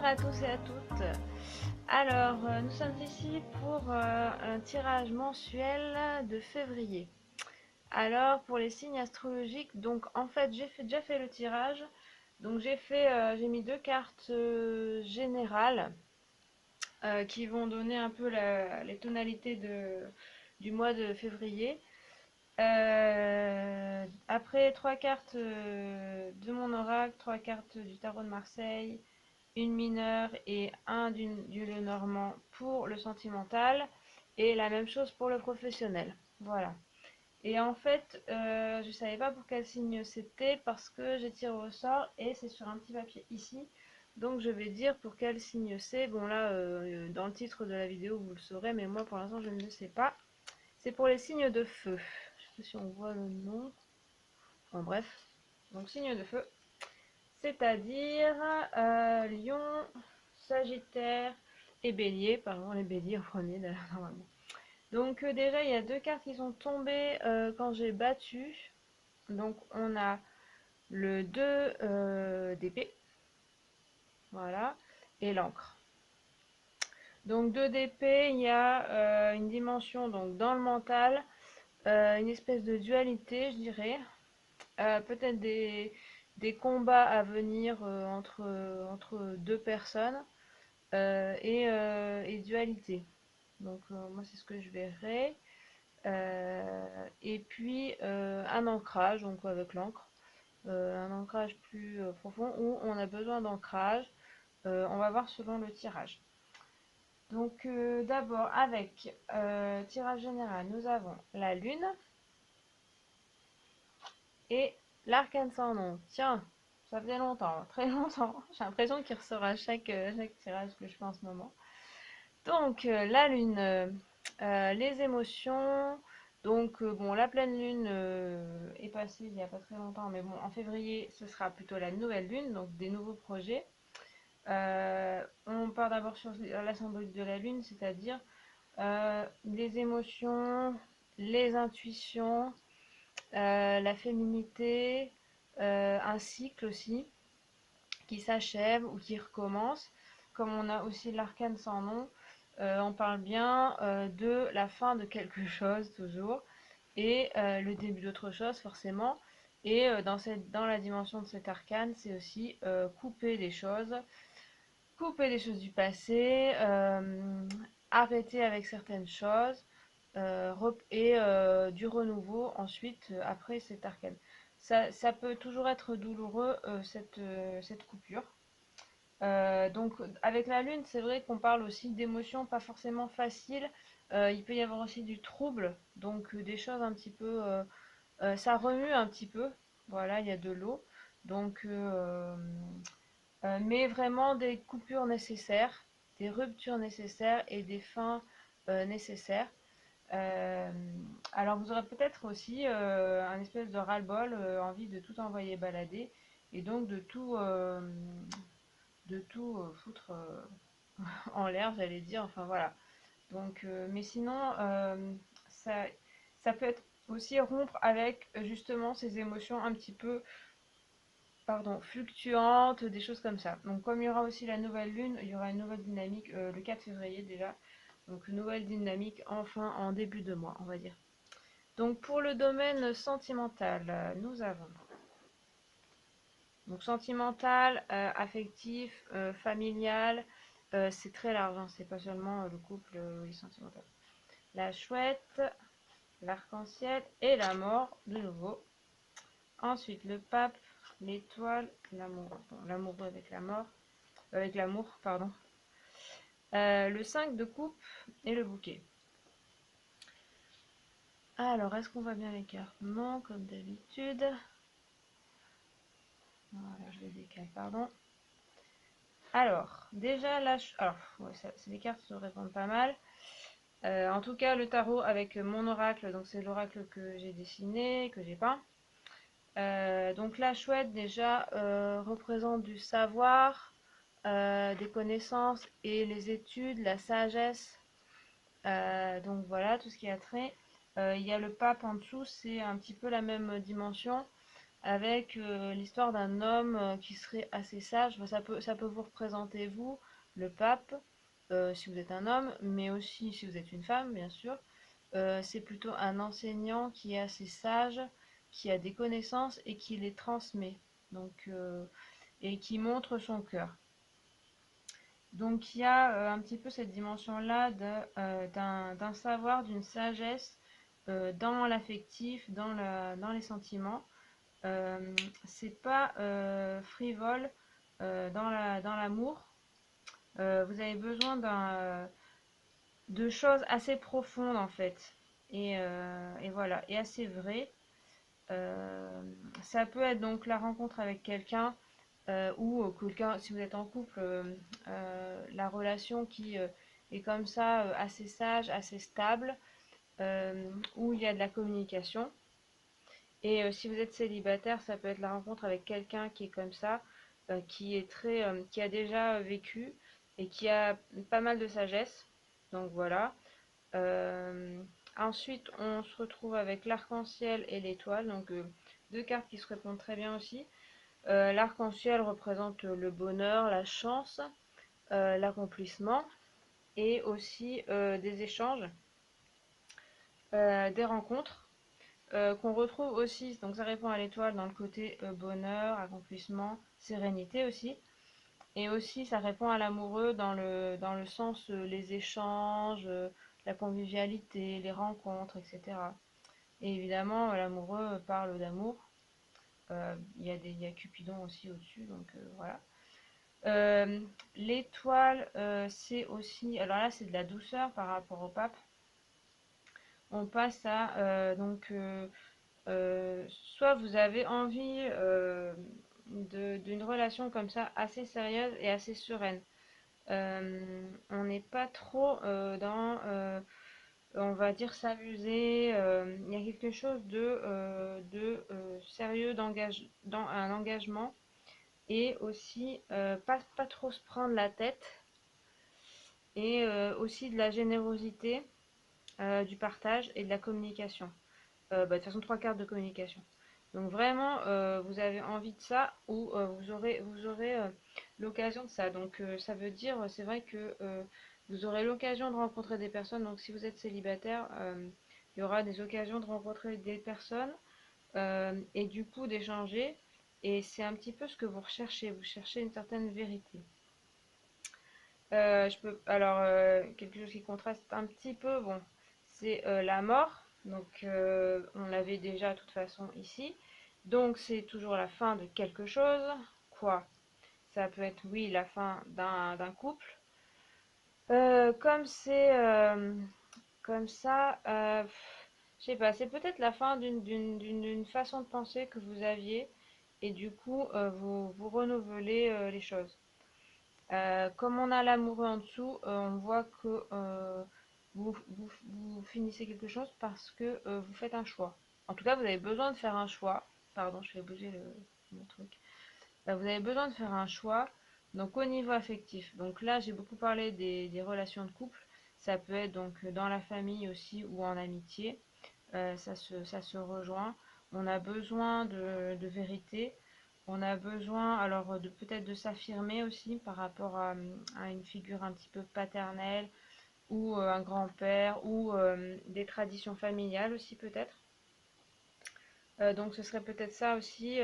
Bonjour à tous et à toutes. Alors, nous sommes ici pour un tirage mensuel de février. Alors, pour les signes astrologiques, donc en fait, j'ai déjà fait le tirage. Donc, j'ai mis deux cartes générales qui vont donner un peu les tonalités du mois de février. Après, trois cartes de mon oracle, trois cartes du tarot de Marseille, une mineure et un du Lenormand pour le sentimental, et la même chose pour le professionnel. Voilà. Et en fait, je savais pas pour quel signe c'était parce que j'ai tiré au sort et c'est sur un petit papier ici. Donc je vais dire pour quel signe c'est. Bon là, dans le titre de la vidéo, vous le saurez, mais moi pour l'instant je ne le sais pas. C'est pour les signes de feu. Je sais pas si on voit le nom. Enfin bref. Donc signe de feu. C'est-à-dire Lion, Sagittaire et Bélier. Pardon, les Béliers en premier normalement. Donc déjà, il y a deux cartes qui sont tombées quand j'ai battu. Donc on a le 2 d'épée. Voilà. Et l'encre. Donc 2 d'épée, il y a une dimension donc dans le mental, une espèce de dualité, je dirais. Peut-être des combats à venir entre deux personnes et dualité. Donc moi c'est ce que je verrai. Et puis un ancrage, donc avec l'encre, un ancrage plus profond où on a besoin d'ancrage. On va voir selon le tirage. Donc d'abord avec tirage général, nous avons la lune et l'arcane sans nom. Tiens, ça faisait longtemps, très longtemps. J'ai l'impression qu'il ressort à chaque tirage que je fais en ce moment. Donc la lune, les émotions. Donc bon, la pleine lune est passée il n'y a pas très longtemps, mais bon, en février, ce sera plutôt la nouvelle lune, donc des nouveaux projets. On part d'abord sur la symbolique de la lune, c'est-à-dire les émotions, les intuitions, la féminité, un cycle aussi qui s'achève ou qui recommence. Comme on a aussi l'arcane sans nom, on parle bien de la fin de quelque chose toujours et le début d'autre chose forcément. Et dans la dimension de cet arcane, c'est aussi couper des choses du passé, arrêter avec certaines choses et du renouveau ensuite après cet arcane. Ça peut toujours être douloureux cette coupure. Donc avec la lune, c'est vrai qu'on parle aussi d'émotions pas forcément faciles. Il peut y avoir aussi du trouble, donc des choses un petit peu... ça remue un petit peu. Voilà, il y a de l'eau. Donc, mais vraiment des coupures nécessaires, des ruptures nécessaires et des fins nécessaires. Euh, alors vous aurez peut-être aussi un espèce de ras-le-bol, envie de tout envoyer balader et donc de tout foutre en l'air, j'allais dire. Enfin voilà. Donc, mais sinon, ça, ça peut être aussi rompre avec justement ces émotions un petit peu, pardon, fluctuantes, des choses comme ça. Donc, comme il y aura aussi la nouvelle lune, il y aura une nouvelle dynamique le 4 février déjà. Donc, une nouvelle dynamique enfin en début de mois, on va dire. Donc, pour le domaine sentimental, nous avons donc sentimental, affectif, familial. C'est très large, hein, c'est pas seulement le couple, oui, sentimental. La chouette, l'arc-en-ciel et la mort de nouveau. Ensuite le pape, l'étoile, l'amour, bon, l'amoureux avec la mort, avec l'amour, pardon. Le 5 de coupe et le bouquet. Alors, est-ce qu'on voit bien les cartes? Non, comme d'habitude. Voilà, je les décale, pardon. Alors, déjà, là, alors, ouais, les cartes se répondent pas mal. En tout cas, le tarot avec mon oracle, donc c'est l'oracle que j'ai dessiné, que j'ai peint. Donc la chouette déjà représente du savoir, des connaissances et les études, la sagesse. Donc voilà tout ce qui a trait. Il y a le pape en dessous, c'est un petit peu la même dimension. avec l'histoire d'un homme qui serait assez sage. Enfin, ça peut vous représenter vous, le pape, si vous êtes un homme, mais aussi si vous êtes une femme, bien sûr. C'est plutôt un enseignant qui est assez sage, qui a des connaissances et qui les transmet, donc, et qui montre son cœur. Donc il y a un petit peu cette dimension-là d'un savoir, d'une sagesse dans l'affectif, dans les sentiments. C'est pas frivole dans l'amour. Vous avez besoin de choses assez profondes en fait. Et voilà, et assez vraies. Euh, Ça peut être donc la rencontre avec quelqu'un ou quelqu'un, si vous êtes en couple, la relation qui est comme ça, assez sage, assez stable, où il y a de la communication. Et si vous êtes célibataire, ça peut être la rencontre avec quelqu'un qui est comme ça, qui a déjà vécu et qui a pas mal de sagesse. Donc voilà. Euh, Ensuite, on se retrouve avec l'arc-en-ciel et l'étoile, donc deux cartes qui se répondent très bien aussi. L'arc-en-ciel représente le bonheur, la chance, l'accomplissement et aussi des échanges, des rencontres qu'on retrouve aussi, donc ça répond à l'étoile dans le côté bonheur, accomplissement, sérénité aussi. Et aussi ça répond à l'amoureux dans le sens les échanges, la convivialité, les rencontres, etc. Et évidemment, l'amoureux parle d'amour. Il y a Cupidon aussi au-dessus, donc voilà. Euh, L'étoile, c'est aussi, alors là c'est de la douceur par rapport au pape. On passe à soit vous avez envie d'une relation comme ça assez sérieuse et assez sereine. On n'est pas trop on va dire s'amuser. Il y a quelque chose de sérieux, dans un engagement et aussi pas trop se prendre la tête et aussi de la générosité, du partage et de la communication. De toute façon, trois cartes de communication. Donc vraiment, vous avez envie de ça ou vous aurez l'occasion de ça. Donc ça veut dire, c'est vrai que vous aurez l'occasion de rencontrer des personnes. Donc si vous êtes célibataire, il y aura des occasions de rencontrer des personnes et du coup d'échanger. Et c'est un petit peu ce que vous recherchez. Vous cherchez une certaine vérité. Alors, quelque chose qui contraste un petit peu, bon, c'est la mort. Donc, on l'avait déjà de toute façon ici. Donc, c'est toujours la fin de quelque chose. Quoi? Ça peut être, oui, la fin d'un couple. Comme c'est comme ça, je sais pas, c'est peut-être la fin d'une façon de penser que vous aviez. Et du coup, vous renouvelez les choses. Comme on a l'amoureux en dessous, on voit que vous finissez quelque chose parce que vous faites un choix. En tout cas, vous avez besoin de faire un choix. Pardon, je fais bouger mon truc. Vous avez besoin de faire un choix. Donc au niveau affectif. Donc là, j'ai beaucoup parlé des relations de couple. Ça peut être donc dans la famille aussi ou en amitié. Ça se rejoint. On a besoin de vérité. On a besoin alors de peut-être de s'affirmer aussi par rapport à une figure un petit peu paternelle ou un grand-père ou des traditions familiales aussi peut-être. Donc ce serait peut-être ça aussi,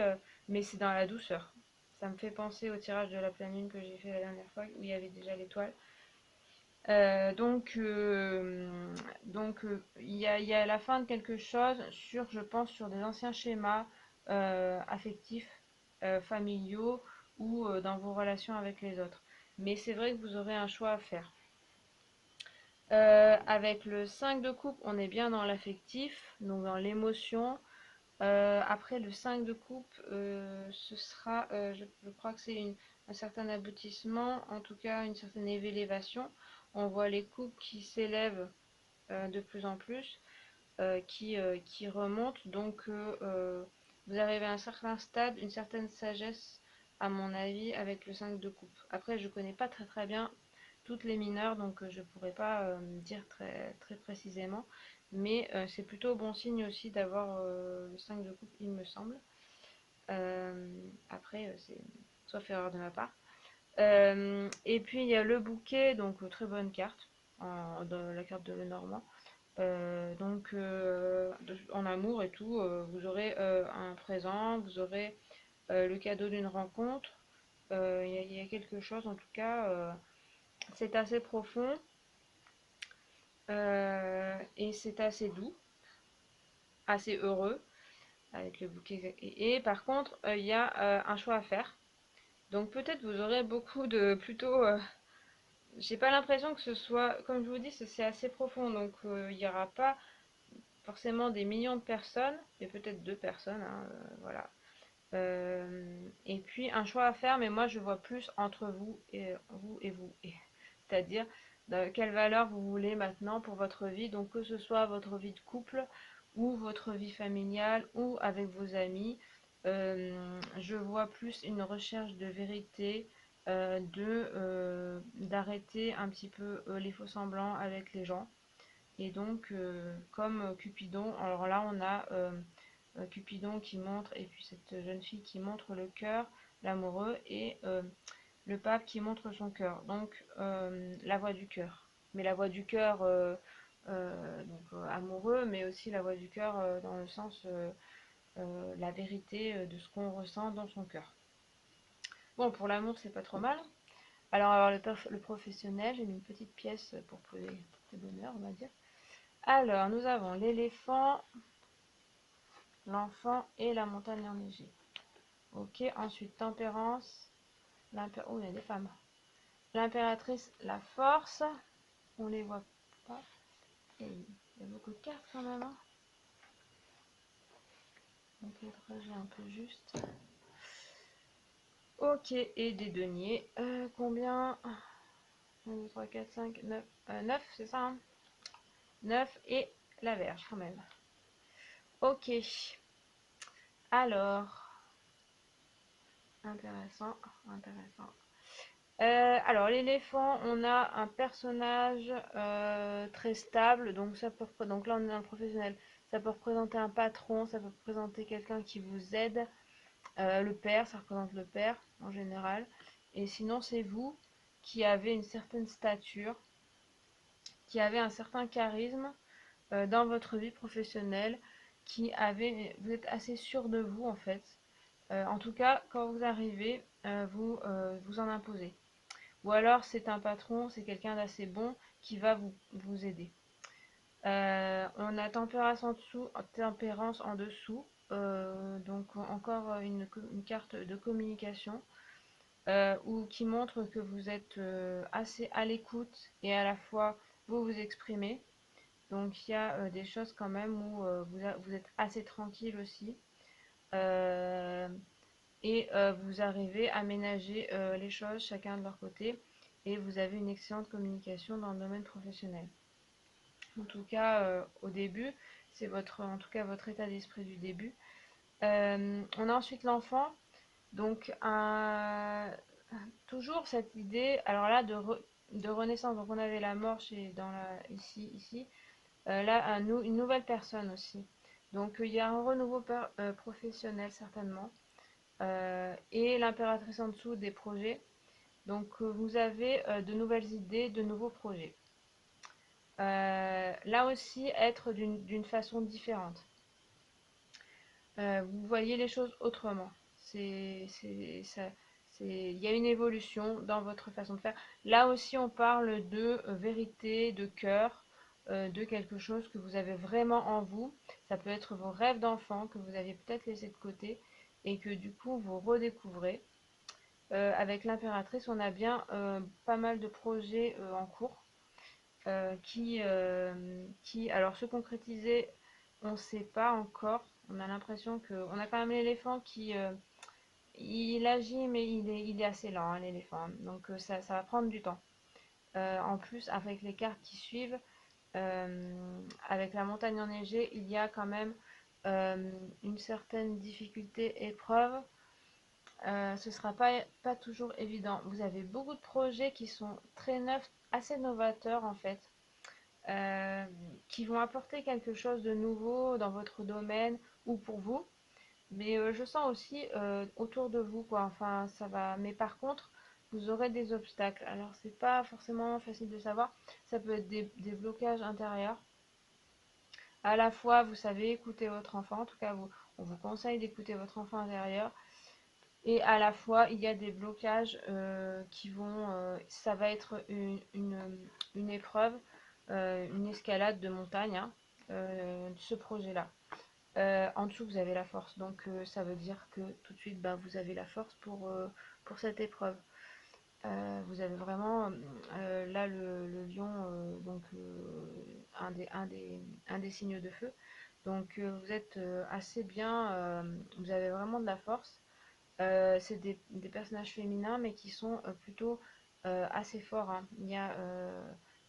mais c'est dans la douceur. Ça me fait penser au tirage de la pleine lune que j'ai fait la dernière fois où il y avait déjà l'étoile. Euh, donc, euh, il y a la fin de quelque chose je pense, sur des anciens schémas affectifs, familiaux ou dans vos relations avec les autres. Mais c'est vrai que vous aurez un choix à faire. Avec le 5 de coupe, on est bien dans l'affectif, donc dans l'émotion. Après le 5 de coupe, ce sera, je crois que c'est un certain aboutissement, en tout cas une certaine élévation. On voit les coupes qui s'élèvent de plus en plus, qui remontent. Donc vous arrivez à un certain stade, une certaine sagesse, à mon avis, avec le 5 de coupe. Après, je connais pas très bien toutes les mineures, donc je pourrais pas dire très précisément. Mais c'est plutôt bon signe aussi d'avoir le 5 de coupe, il me semble. Après, c'est sauf erreur de ma part. Et puis il y a le bouquet, donc très bonne carte, dans la carte de Lenormand. En amour et tout, vous aurez un présent, vous aurez le cadeau d'une rencontre. Il y a quelque chose, en tout cas, c'est assez profond et c'est assez doux, assez heureux avec le bouquet. Et par contre, il y a un choix à faire. Donc peut-être vous aurez beaucoup de plutôt. J'ai pas l'impression que ce soit, comme je vous dis, c'est assez profond, donc il n'y aura pas forcément des millions de personnes, mais peut-être deux personnes, hein, voilà. Et puis un choix à faire, mais moi je vois plus entre vous et vous. C'est-à-dire quelle valeur vous voulez maintenant pour votre vie, donc que ce soit votre vie de couple ou votre vie familiale ou avec vos amis. Je vois plus une recherche de vérité, d'arrêter un petit peu les faux semblants avec les gens. Et donc, comme Cupidon, alors là on a Cupidon qui montre, et puis cette jeune fille qui montre le cœur, l'amoureux, et le pape qui montre son cœur. Donc, la voix du cœur. Mais la voix du cœur amoureux, mais aussi la voix du cœur dans le sens la vérité de ce qu'on ressent dans son cœur. Bon, pour l'amour, c'est pas trop mal. Alors le professionnel, j'ai mis une petite pièce pour poser des bonheurs, on va dire. Alors, nous avons l'éléphant, l'enfant et la montagne enneigée. Ok, ensuite tempérance, oh, il y a des femmes. L'impératrice, la force, on les voit pas. Et il y a beaucoup de cartes quand même. Hein. Donc j'ai un peu juste. Ok, et des deniers. Combien 1, 2, 3, 4, 5, 9. 9, c'est ça hein 9 et la Vierge quand même. Ok. Alors, intéressant, intéressant. Alors l'éléphant, on a un personnage très stable, donc donc là on est un professionnel. Ça peut représenter un patron, ça peut représenter quelqu'un qui vous aide. Le père, ça représente le père en général. Et sinon c'est vous qui avez une certaine stature, qui avez un certain charisme dans votre vie professionnelle, vous êtes assez sûr de vous en fait. En tout cas, quand vous arrivez, vous en imposez. Ou alors c'est un patron, c'est quelqu'un d'assez bon qui va vous aider. On a tempérance en dessous, donc encore une carte de communication ou qui montre que vous êtes assez à l'écoute et à la fois vous exprimez. Donc il y a des choses quand même où vous êtes assez tranquille aussi. Euh, vous arrivez à ménager les choses chacun de leur côté et vous avez une excellente communication dans le domaine professionnel. En tout cas, au début, c'est en tout cas votre état d'esprit du début. On a ensuite l'enfant, donc toujours cette idée, alors là de renaissance. Donc on avait la mort ici, là une nouvelle personne aussi. Donc il y a un renouveau professionnel certainement. Et l'impératrice en dessous des projets. Donc vous avez de nouvelles idées, de nouveaux projets. Là aussi, être d'une façon différente. Vous voyez les choses autrement. Il y a une évolution dans votre façon de faire. Là aussi, on parle de vérité, de cœur, de quelque chose que vous avez vraiment en vous. Ça peut être vos rêves d'enfant que vous aviez peut-être laissé de côté et que du coup vous redécouvrez. Avec l'impératrice, on a bien pas mal de projets en cours alors se concrétiser, on ne sait pas encore. On a l'impression on a quand même l'éléphant il agit, mais il est assez lent, hein, l'éléphant. Donc ça va prendre du temps. En plus, avec les cartes qui suivent, avec la montagne enneigée, il y a quand même une certaine difficulté, épreuve. Ce ne sera pas toujours évident. Vous avez beaucoup de projets qui sont très neufs, assez novateurs en fait, qui vont apporter quelque chose de nouveau dans votre domaine ou pour vous. Mais je sens aussi autour de vous, quoi. Enfin, ça va. Mais par contre, vous aurez des obstacles. Alors, c'est pas forcément facile de savoir. Ça peut être des blocages intérieurs. À la fois, vous savez écouter votre enfant. En tout cas, on vous conseille d'écouter votre enfant intérieur. Et à la fois, il y a des blocages qui vont. Ça va être une épreuve, une escalade de montagne, hein, ce projet-là. En dessous, vous avez la force. Donc, ça veut dire que tout de suite, bah, vous avez la force pour cette épreuve. Vous avez vraiment, là, le lion, donc un des signes de feu. Donc, vous êtes assez bien, vous avez vraiment de la force. C'est des personnages féminins, mais qui sont plutôt assez forts, hein. Il y a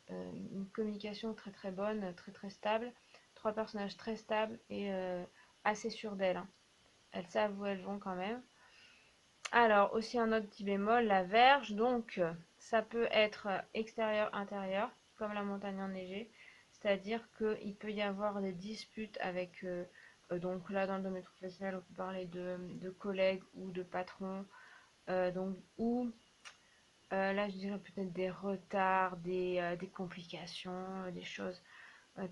une communication très très bonne, très très stable. Trois personnages très stables et assez sûrs d'elles, hein. Elles savent où elles vont quand même. Alors, aussi un autre petit bémol, la verge. Donc, ça peut être extérieur-intérieur, comme la montagne enneigée. C'est-à-dire qu'il peut y avoir des disputes avec, donc là, dans le domaine professionnel, on peut parler de collègues ou de patrons. Donc, ou là, je dirais peut-être des retards, des complications, des choses.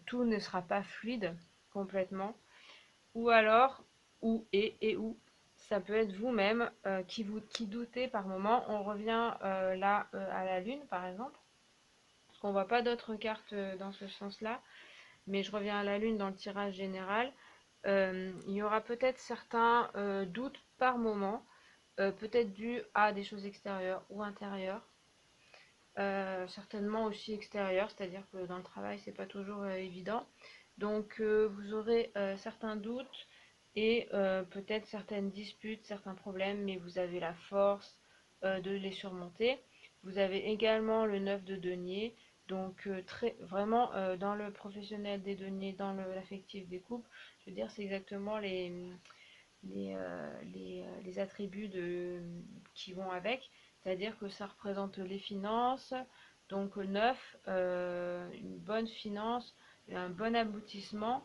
Tout ne sera pas fluide complètement. Ou alors, ou, ça peut être vous-même qui doutez par moment. On revient là à la lune, par exemple, parce qu'on voit pas d'autres cartes dans ce sens-là, mais je reviens à la lune dans le tirage général. Il y aura peut-être certains doutes par moment, peut-être dû à des choses extérieures ou intérieures. Certainement aussi extérieures, c'est-à-dire que dans le travail, c'est pas toujours évident. Donc, vous aurez certains doutes et peut-être certaines disputes, certains problèmes, mais vous avez la force de les surmonter. Vous avez également le 9 de denier, donc très vraiment dans le professionnel des deniers, dans l'affectif des couples, je veux dire, c'est exactement les attributs qui vont avec, c'est-à-dire que ça représente les finances, donc 9, une bonne finance, un bon aboutissement.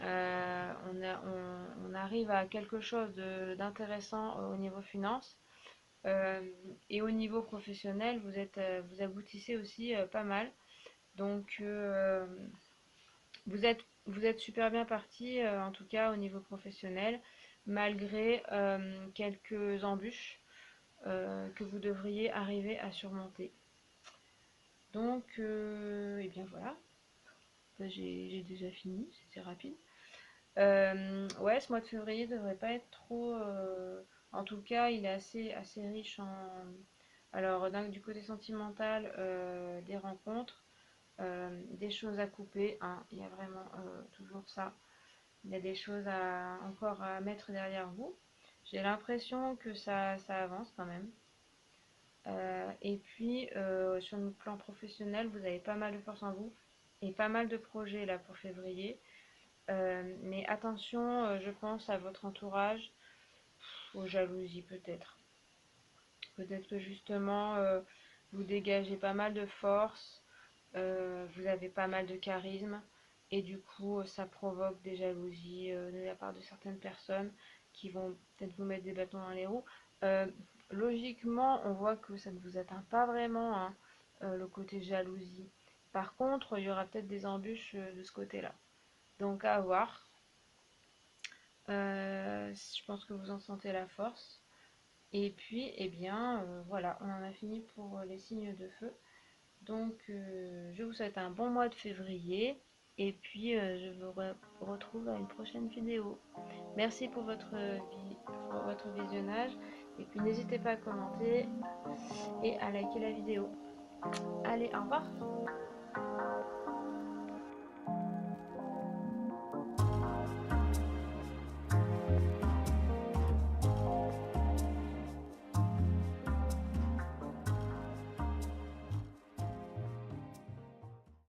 On arrive à quelque chose d'intéressant au niveau finance. Euh, et au niveau professionnel, vous aboutissez aussi pas mal. Donc, vous êtes super bien parti, en tout cas au niveau professionnel, malgré quelques embûches que vous devriez arriver à surmonter. Donc, et bien voilà, j'ai déjà fini, c'était rapide. Ouais, ce mois de février devrait pas être trop. En tout cas, il est assez riche en. Alors, du côté sentimental, des rencontres, des choses à couper, hein, il y a vraiment toujours ça. Il y a des choses encore à mettre derrière vous. J'ai l'impression que ça avance quand même. Et puis, sur le plan professionnel, vous avez pas mal de force en vous et pas mal de projets là pour février. Mais attention, je pense à votre entourage, aux jalousies peut-être. Peut-être que justement, vous dégagez pas mal de force, vous avez pas mal de charisme, et du coup, ça provoque des jalousies de la part de certaines personnes qui vont peut-être vous mettre des bâtons dans les roues. Euh, Logiquement, on voit que ça ne vous atteint pas vraiment, hein, le côté jalousie. Par contre, il y aura peut-être des embûches de ce côté-là. Donc à voir. Je pense que vous en sentez la force. Et puis, eh bien, voilà, on en a fini pour les signes de feu. Donc, je vous souhaite un bon mois de février. Et puis, je vous retrouve à une prochaine vidéo. Merci pour votre visionnage. Et puis, n'hésitez pas à commenter et à liker la vidéo. Allez, au revoir!